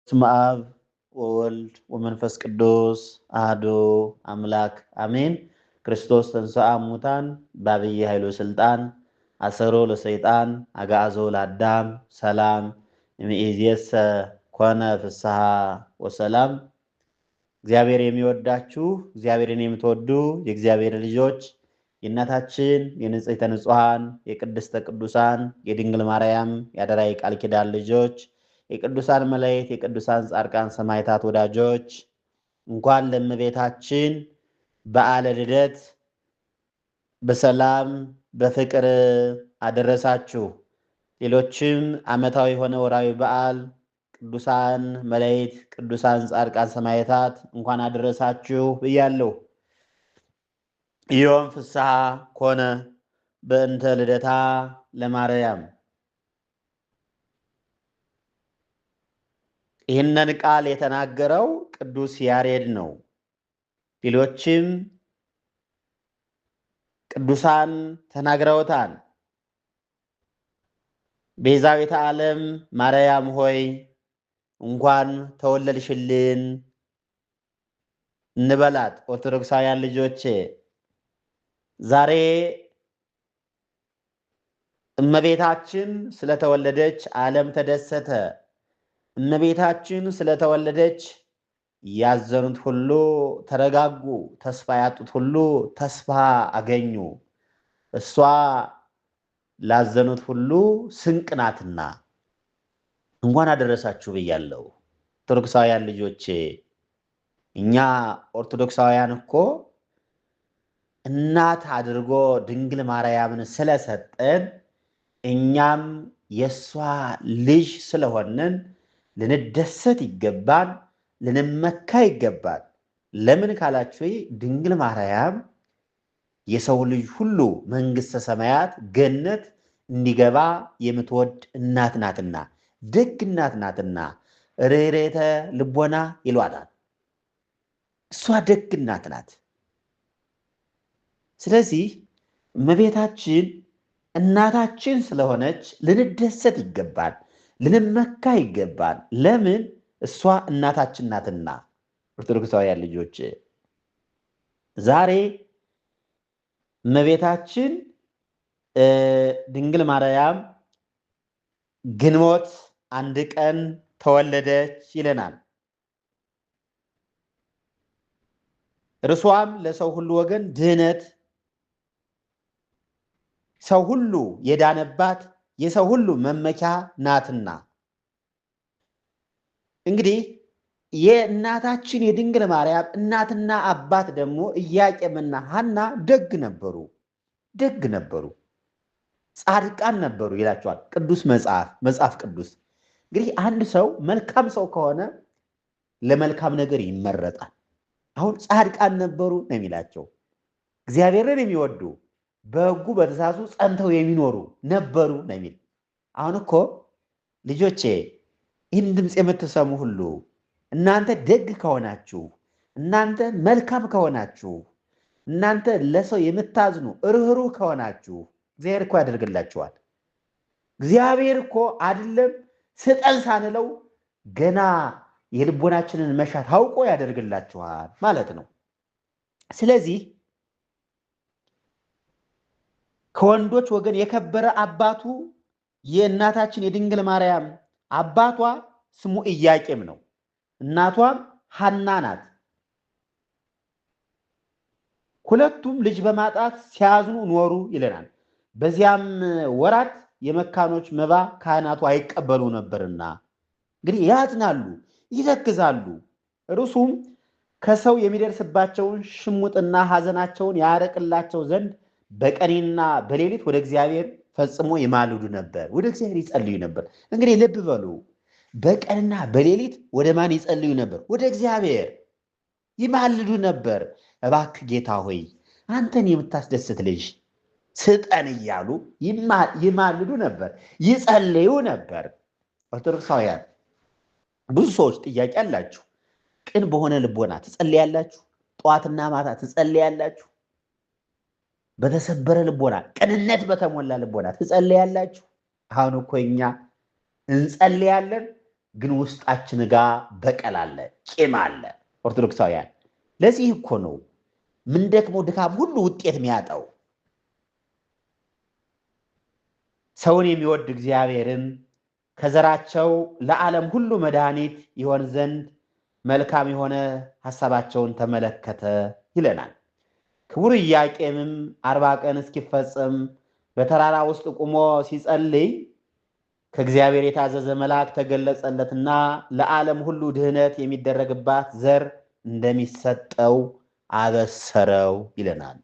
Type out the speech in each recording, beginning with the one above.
በስመ አብ ወወልድ ወመንፈስ ቅዱስ አሐዱ አምላክ አሜን። ክርስቶስ ተንሥአ እሙታን በዐቢይ ኃይሉ ሥልጣን አሰሮ ለሰይጣን አግዓዞ ለአዳም ሰላም እምይእዜሰ ኮነ ፍስሐ ወሰላም። እግዚአብሔር የሚወዳችሁ እግዚአብሔርን የምትወዱ የእግዚአብሔር ልጆች የእናታችን የንጽሕተ ንጹሐን የቅድስተ ቅዱሳን የድንግል ማርያም የአደራዊ ቃል ኪዳን ልጆች የቅዱሳን መላእክት የቅዱሳን ጻድቃን ሰማዕታት ወዳጆች እንኳን ለእመቤታችን በዓለ ልደት በሰላም በፍቅር አደረሳችሁ። ሌሎችም ዓመታዊ የሆነ ወራዊ በዓል ቅዱሳን መላእክት ቅዱሳን ጻድቃን ሰማዕታት እንኳን አደረሳችሁ ብያለሁ። ዮም ፍስሐ ኮነ በእንተ ልደታ ለማርያም። ይህንን ቃል የተናገረው ቅዱስ ያሬድ ነው። ሌሎችም ቅዱሳን ተናግረውታል። ቤዛዊተ ዓለም ማርያም ሆይ እንኳን ተወለድሽልን እንበላት። ኦርቶዶክሳውያን ልጆቼ ዛሬ እመቤታችን ስለተወለደች ዓለም ተደሰተ። እመቤታችን ስለተወለደች ያዘኑት ሁሉ ተረጋጉ፣ ተስፋ ያጡት ሁሉ ተስፋ አገኙ። እሷ ላዘኑት ሁሉ ስንቅ ናትና እንኳን አደረሳችሁ ብያለሁ። ኦርቶዶክሳውያን ልጆቼ እኛ ኦርቶዶክሳውያን እኮ እናት አድርጎ ድንግል ማርያምን ስለሰጠን እኛም የእሷ ልጅ ስለሆንን ልንደሰት ይገባል፣ ልንመካ ይገባል። ለምን ካላችሁ ድንግል ማርያም የሰው ልጅ ሁሉ መንግሥተ ሰማያት ገነት እንዲገባ የምትወድ እናት ናትና፣ ደግ እናት ናትና ርኅሬተ ልቦና ይሏታል። እሷ ደግ እናት ናት። ስለዚህ እመቤታችን እናታችን ስለሆነች ልንደሰት ይገባል፣ ልንመካ ይገባል። ለምን? እሷ እናታችን ናትና። ኦርቶዶክሳውያን ልጆች ዛሬ እመቤታችን ድንግል ማርያም ግንቦት 1 ቀን ተወለደች ይለናል። እርሷም ለሰው ሁሉ ወገን ድህነት፣ ሰው ሁሉ የዳነባት የሰው ሁሉ መመኪያ ናትና። እንግዲህ የእናታችን የድንግል ማርያም እናትና አባት ደግሞ ኢያቄምና ሐና ደግ ነበሩ፣ ደግ ነበሩ፣ ጻድቃን ነበሩ ይላቸዋል ቅዱስ መጽሐፍ ቅዱስ። እንግዲህ አንድ ሰው መልካም ሰው ከሆነ ለመልካም ነገር ይመረጣል። አሁን ጻድቃን ነበሩ ነው የሚላቸው። እግዚአብሔርን የሚወዱ በሕጉ በትእዛዙ ጸንተው የሚኖሩ ነበሩ ነው የሚል። አሁን እኮ ልጆቼ ይህን ድምፅ የምትሰሙ ሁሉ እናንተ ደግ ከሆናችሁ፣ እናንተ መልካም ከሆናችሁ፣ እናንተ ለሰው የምታዝኑ ርኅሩህ ከሆናችሁ እግዚአብሔር እኮ ያደርግላችኋል። እግዚአብሔር እኮ አይደለም ስጠን ሳንለው ገና የልቦናችንን መሻት አውቆ ያደርግላችኋል ማለት ነው። ስለዚህ ከወንዶች ወገን የከበረ አባቱ የእናታችን የድንግል ማርያም አባቷ ስሙ ኢያቄም ነው። እናቷም ሐና ናት። ሁለቱም ልጅ በማጣት ሲያዝኑ ኖሩ ይለናል። በዚያም ወራት የመካኖች መባ ካህናቱ አይቀበሉ ነበርና እንግዲህ ያዝናሉ፣ ይተክዛሉ። እርሱም ከሰው የሚደርስባቸውን ሽሙጥና ሐዘናቸውን ያረቅላቸው ዘንድ በቀንና በሌሊት ወደ እግዚአብሔር ፈጽሞ ይማልዱ ነበር፣ ወደ እግዚአብሔር ይጸልዩ ነበር። እንግዲህ ልብ በሉ፣ በቀንና በሌሊት ወደ ማን ይጸልዩ ነበር? ወደ እግዚአብሔር ይማልዱ ነበር። እባክህ ጌታ ሆይ አንተን የምታስደስት ልጅ ስጠን እያሉ ይማልዱ ነበር፣ ይጸልዩ ነበር። ኦርቶዶክሳውያን ብዙ ሰዎች ጥያቄ አላችሁ። ቅን በሆነ ልቦና ትጸልያላችሁ? ጠዋትና ማታ ትጸልያላችሁ? በተሰበረ ልቦና ቅንነት በተሞላ ልቦና ትጸልያላችሁ? አሁን እኮ እኛ እንጸልያለን፣ ግን ውስጣችን ጋር በቀል አለ፣ ቂም አለ። ኦርቶዶክሳውያን ለዚህ እኮ ነው ምን ደክሞ ድካም ሁሉ ውጤት የሚያጣው። ሰውን የሚወድ እግዚአብሔርን ከዘራቸው ለዓለም ሁሉ መድኃኒት ይሆን ዘንድ መልካም የሆነ ሐሳባቸውን ተመለከተ ይለናል። ክቡር ኢያቄምም 40 ቀን እስኪፈጸም በተራራ ውስጥ ቆሞ ሲጸልይ ከእግዚአብሔር የታዘዘ መልአክ ተገለጸለትና ለዓለም ሁሉ ድህነት የሚደረግባት ዘር እንደሚሰጠው አበሰረው ይለናል።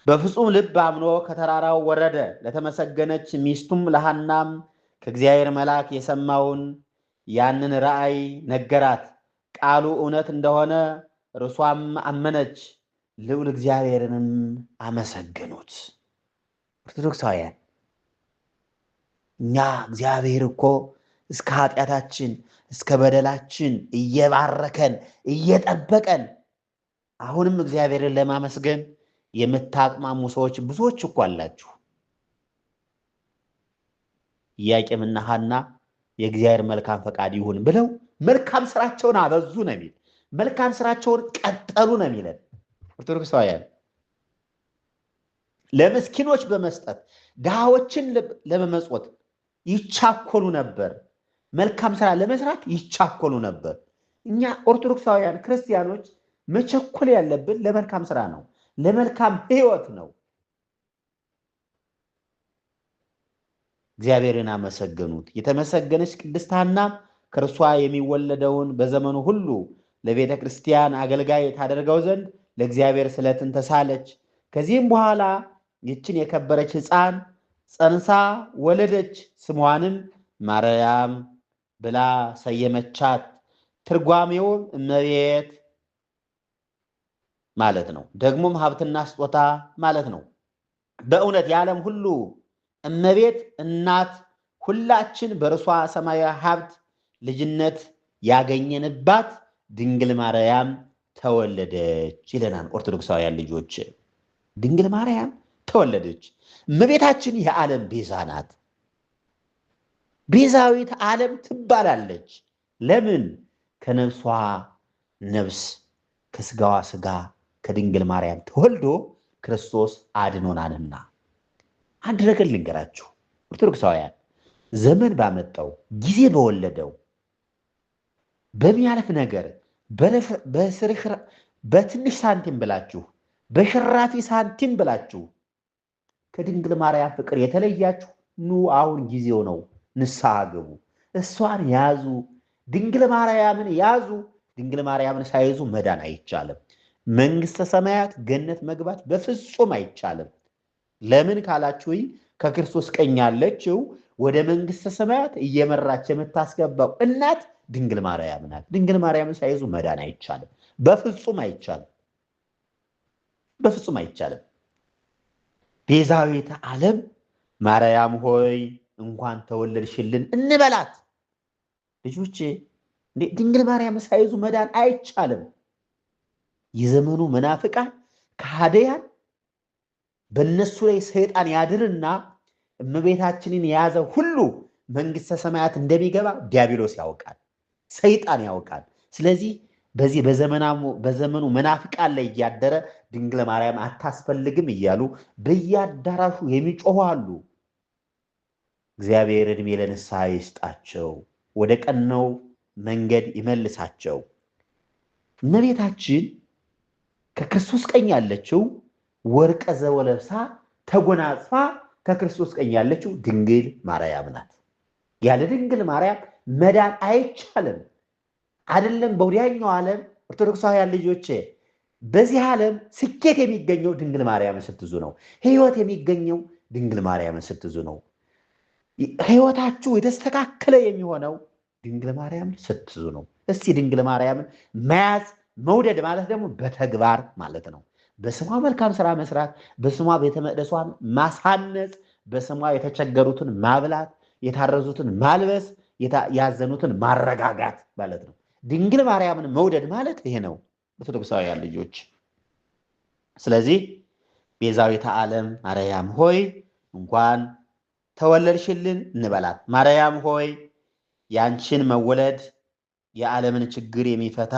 በፍጹም ልብ አምኖ ከተራራው ወረደ። ለተመሰገነች ሚስቱም ለሐናም ከእግዚአብሔር መልአክ የሰማውን ያንን ራእይ ነገራት። ቃሉ እውነት እንደሆነ እርሷም አመነች፣ ልዑል እግዚአብሔርንም አመሰገኑት። ኦርቶዶክሳውያን እኛ እግዚአብሔር እኮ እስከ ኃጢአታችን እስከ በደላችን እየባረከን እየጠበቀን አሁንም እግዚአብሔርን ለማመስገን የምታቅማሙ ሰዎች ብዙዎች እኮ አላችሁ። ኢያቄምና ሐና የእግዚአብሔር መልካም ፈቃድ ይሁን ብለው መልካም ስራቸውን አበዙ ነው የሚል፣ መልካም ስራቸውን ቀጠሉ ነው የሚለን። ኦርቶዶክሳውያን ለምስኪኖች በመስጠት ድሃዎችን ለመመጽወት ይቻኮሉ ነበር። መልካም ስራ ለመስራት ይቻኮሉ ነበር። እኛ ኦርቶዶክሳውያን ክርስቲያኖች መቸኮል ያለብን ለመልካም ስራ ነው፣ ለመልካም ህይወት ነው። እግዚአብሔርን አመሰገኑት። የተመሰገነች ቅድስት ሐና ከእርሷ የሚወለደውን በዘመኑ ሁሉ ለቤተ ክርስቲያን አገልጋይ ታደርገው ዘንድ ለእግዚአብሔር ስለትን ተሳለች። ከዚህም በኋላ ይችን የከበረች ሕፃን ጸንሳ ወለደች። ስሟንም ማርያም ብላ ሰየመቻት። ትርጓሜውም እመቤት ማለት ነው። ደግሞም ሀብትና ስጦታ ማለት ነው። በእውነት የዓለም ሁሉ እመቤት እናት፣ ሁላችን በእርሷ ሰማያዊ ሀብት ልጅነት ያገኘንባት ድንግል ማርያም ተወለደች ይለናል። ኦርቶዶክሳውያን ልጆች ድንግል ማርያም ተወለደች። እመቤታችን የዓለም ቤዛ ናት። ቤዛዊት ዓለም ትባላለች። ለምን? ከነፍሷ ነፍስ ከስጋዋ ስጋ ከድንግል ማርያም ተወልዶ ክርስቶስ አድኖናልና። አንድ ነገር ልንገራችሁ ኦርቶዶክሳውያን፣ ዘመን ባመጣው ጊዜ በወለደው በሚያልፍ ነገር በትንሽ ሳንቲም ብላችሁ በሽራፊ ሳንቲም ብላችሁ ከድንግል ማርያም ፍቅር የተለያችሁ ኑ፣ አሁን ጊዜው ነው። ንስሐ ግቡ፣ እሷን ያዙ፣ ድንግል ማርያምን ያዙ። ድንግል ማርያምን ሳይዙ መዳን አይቻልም። መንግስተ ሰማያት ገነት መግባት በፍጹም አይቻልም። ለምን ካላችሁ ከክርስቶስ ቀኝ ያለችው ወደ መንግስተ ሰማያት እየመራች የምታስገባው እናት ድንግል ማርያም ናት። ድንግል ማርያምን ሳይዙ መዳን አይቻልም። በፍጹም አይቻልም። በፍጹም አይቻልም። ቤዛዊተ ዓለም ማርያም ሆይ እንኳን ተወለድሽልን እንበላት። ልጆቼ ድንግል ማርያምን ሳይዙ መዳን አይቻልም። የዘመኑ መናፍቃን ከሃዲያን በእነሱ ላይ ሰይጣን ያድርና እመቤታችንን የያዘ ሁሉ መንግስተ ሰማያት እንደሚገባ ዲያብሎስ ያውቃል፣ ሰይጣን ያውቃል። ስለዚህ በዚህ በዘመኑ መናፍቃን ላይ እያደረ ድንግል ማርያም አታስፈልግም እያሉ በየአዳራሹ የሚጮሁ አሉ። እግዚአብሔር ዕድሜ ለንስሐ ይስጣቸው፣ ወደ ቀናው መንገድ ይመልሳቸው። እመቤታችን ከክርስቶስ ቀኝ ያለችው ወርቀ ዘቦ ለብሳ ተጎናጽፋ ከክርስቶስ ቀኝ ያለችው ድንግል ማርያም ናት። ያለ ድንግል ማርያም መዳን አይቻልም። አይደለም በወዲያኛው ዓለም ኦርቶዶክሳውያን ልጆቼ፣ በዚህ ዓለም ስኬት የሚገኘው ድንግል ማርያምን ስትይዙ ነው። ህይወት የሚገኘው ድንግል ማርያምን ስትይዙ ነው። ህይወታችሁ የተስተካከለ የሚሆነው ድንግል ማርያምን ስትይዙ ነው። እስቲ ድንግል ማርያምን መያዝ መውደድ ማለት ደግሞ በተግባር ማለት ነው። በስሟ መልካም ስራ መስራት፣ በስሟ ቤተ መቅደሷን ማሳነጽ፣ በስሟ የተቸገሩትን ማብላት፣ የታረዙትን ማልበስ፣ ያዘኑትን ማረጋጋት ማለት ነው። ድንግል ማርያምን መውደድ ማለት ይሄ ነው ኦርቶዶክሳውያን ልጆች። ስለዚህ ቤዛዊተ ዓለም ማርያም ሆይ እንኳን ተወለድሽልን እንበላት። ማርያም ሆይ ያንቺን መወለድ የዓለምን ችግር የሚፈታ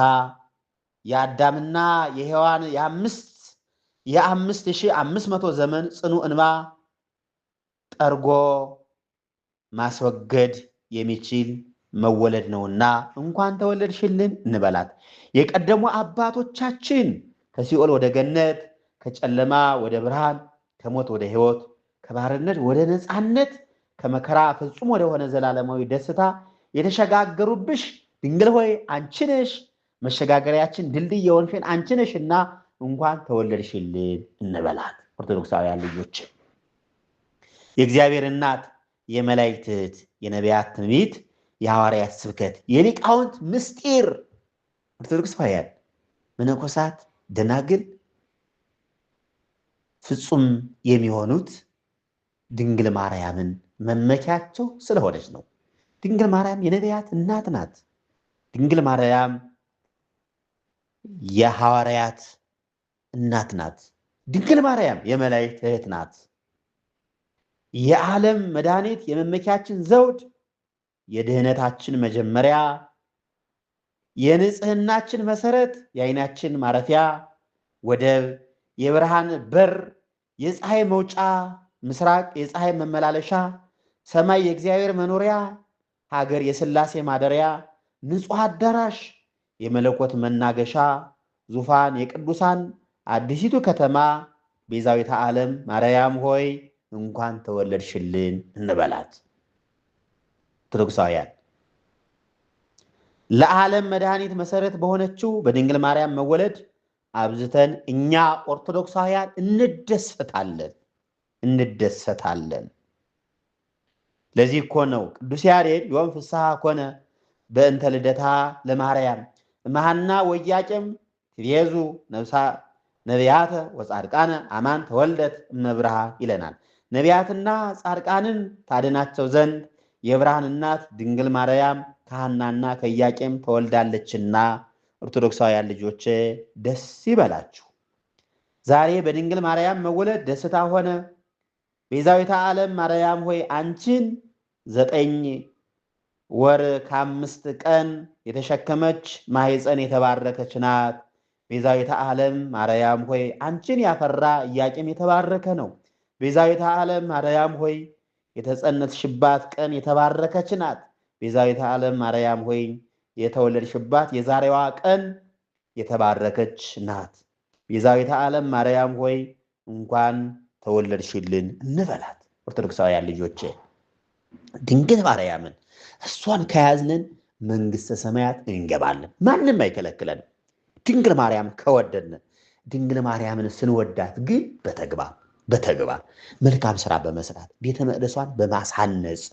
የአዳምና የሔዋን የ5500 ዘመን ጽኑ እንባ ጠርጎ ማስወገድ የሚችል መወለድ ነውና እንኳን ተወለድሽልን እንበላት። የቀደሙ አባቶቻችን ከሲኦል ወደ ገነት፣ ከጨለማ ወደ ብርሃን፣ ከሞት ወደ ሕይወት፣ ከባርነት ወደ ነፃነት፣ ከመከራ ፍጹም ወደ ሆነ ዘላለማዊ ደስታ የተሸጋገሩብሽ ድንግል ሆይ አንቺ ነሽ። መሸጋገሪያችን ድልድይ የሆንሽን አንቺ ነሽና እንኳን ተወለድሽልን እንበላት። ኦርቶዶክሳውያን ልጆች የእግዚአብሔር እናት፣ የመላእክት እህት፣ የነቢያት ትንቢት፣ የሐዋርያት ስብከት፣ የሊቃውንት ምስጢር ኦርቶዶክሳውያን መነኮሳት፣ ደናግል ፍጹም የሚሆኑት ድንግል ማርያምን መመኪያቸው ስለሆነች ነው። ድንግል ማርያም የነቢያት እናት ናት። ድንግል ማርያም የሐዋርያት እናት ናት። ድንግል ማርያም የመላእክት እህት ናት። የዓለም መድኃኒት፣ የመመኪያችን ዘውድ፣ የድህነታችን መጀመሪያ፣ የንጽህናችን መሰረት፣ የዓይናችን ማረፊያ፣ ወደብ፣ የብርሃን በር፣ የፀሐይ መውጫ ምስራቅ፣ የፀሐይ መመላለሻ፣ ሰማይ የእግዚአብሔር መኖሪያ፣ ሀገር የሥላሴ ማደሪያ፣ ንጹሕ አዳራሽ፣ የመለኮት መናገሻ፣ ዙፋን የቅዱሳን አዲሲቱ ከተማ፣ ቤዛዊተ ዓለም ማርያም ሆይ እንኳን ተወለድሽልን እንበላት። ኦርቶዶክሳውያን ለዓለም መድኃኒት መሰረት በሆነችው በድንግል ማርያም መወለድ አብዝተን እኛ ኦርቶዶክሳውያን እንደሰታለን። ለዚህ እኮ ነው ቅዱስ ያሬድ ዮም ፍስሐ ኮነ በእንተ ልደታ ለማርያም እምሃና ወኢያቄም ትቤዙ ነቢያተ ወጻድቃነ አማን ተወልደት እመብርሃን ይለናል። ነቢያትና ጻድቃንን ታድናቸው ዘንድ የብርሃን እናት ድንግል ማርያም ከሐናና ከኢያቄም ተወልዳለችና ኦርቶዶክሳውያን ልጆቼ ደስ ይበላችሁ። ዛሬ በድንግል ማርያም መወለድ ደስታ ሆነ። ቤዛዊተ ዓለም ማርያም ሆይ አንቺን 9 ወር ከ5 ቀን የተሸከመች ማኅፀን የተባረከች ናት። ቤዛዊተ ዓለም ማርያም ሆይ አንቺን ያፈራ ኢያቄም የተባረከ ነው። ቤዛዊተ ዓለም ማርያም ሆይ የተጸነስሽባት ቀን የተባረከች ናት። ቤዛዊተ ዓለም ማርያም ሆይ የተወለድሽባት የዛሬዋ ቀን የተባረከች ናት። ቤዛዊተ ዓለም ማርያም ሆይ እንኳን ተወለድሽልን እንበላት። ኦርቶዶክሳውያን ልጆቼ ድንግል ማርያምን እሷን ከያዝንን መንግሥተ ሰማያት እንገባለን። ማንም አይከለክለን። ድንግል ማርያም ከወደድን፣ ድንግል ማርያምን ስንወዳት ግን በተግባር መልካም ስራ በመስራት ቤተ መቅደሷን በማሳነጽ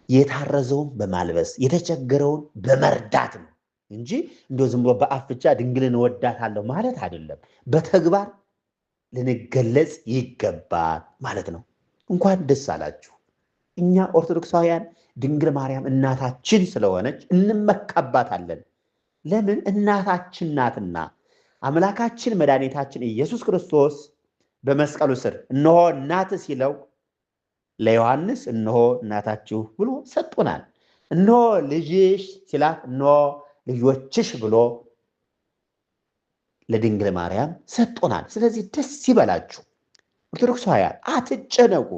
የታረዘውን በማልበስ የተቸገረውን በመርዳት ነው እንጂ እንደው ዝም ብሎ በአፍ ብቻ ድንግልን እወዳታለሁ ማለት አይደለም። በተግባር ልንገለጽ ይገባል ማለት ነው። እንኳን ደስ አላችሁ። እኛ ኦርቶዶክሳውያን ድንግል ማርያም እናታችን ስለሆነች እንመካባታለን። ለምን? እናታችን ናትና። አምላካችን መድኃኒታችን ኢየሱስ ክርስቶስ በመስቀሉ ስር እነሆ እናት ሲለው ለዮሐንስ እነሆ እናታችሁ ብሎ ሰጡናል። እነሆ ልጅሽ ሲላት እነሆ ልጆችሽ ብሎ ለድንግል ማርያም ሰጡናል። ስለዚህ ደስ ይበላችሁ ኦርቶዶክሳውያን፣ አትጨነቁ።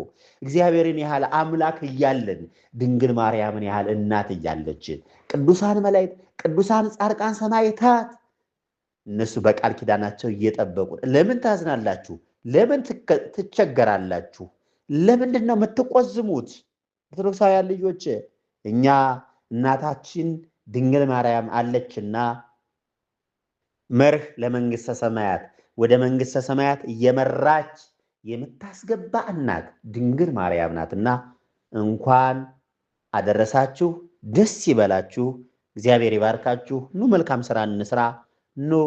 እግዚአብሔርን ያህል አምላክ እያለን ድንግል ማርያምን ያህል እናት እያለችን ቅዱሳን መላእክት፣ ቅዱሳን ጻድቃን፣ ሰማዕታት እነሱ በቃል ኪዳናቸው እየጠበቁ ለምን ታዝናላችሁ? ለምን ትቸገራላችሁ? ለምንድን ነው የምትቆዝሙት? ኦርቶዶክሳውያን ልጆች እኛ እናታችን ድንግል ማርያም አለችና መርህ ለመንግሥተ ሰማያት ወደ መንግሥተ ሰማያት እየመራች የምታስገባ እናት ድንግል ማርያም ናትና እንኳን አደረሳችሁ። ደስ ይበላችሁ። እግዚአብሔር ይባርካችሁ። ኑ መልካም ስራ እንስራ። ኑ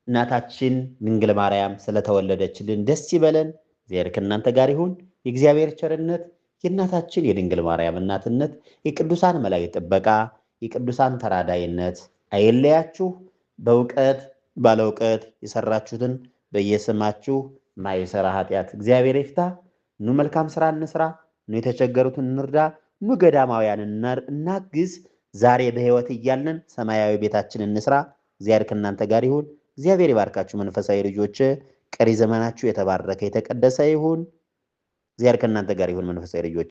እናታችን ድንግል ማርያም ስለተወለደችልን ደስ ይበለን። እግዚአብሔር ከእናንተ ጋር ይሁን። የእግዚአብሔር ቸርነት፣ የእናታችን የድንግል ማርያም እናትነት፣ የቅዱሳን መላእክት ጥበቃ፣ የቅዱሳን ተራዳይነት አይለያችሁ። በእውቀት ባለ እውቀት የሰራችሁትን በየስማችሁ ማይሰራ ኃጢአት እግዚአብሔር ይፍታ። ኑ መልካም ስራ እንስራ። ኑ የተቸገሩትን እንርዳ። ኑ ገዳማውያንን እናግዝ። ዛሬ በህይወት እያለን ሰማያዊ ቤታችንን እንስራ። እግዚአብሔር ከእናንተ ጋር ይሁን። እግዚአብሔር ይባርካችሁ መንፈሳዊ ልጆች። ቀሪ ዘመናችሁ የተባረከ የተቀደሰ ይሁን። እግዚአብሔር ከእናንተ ጋር ይሁን መንፈሳዊ ልጆች።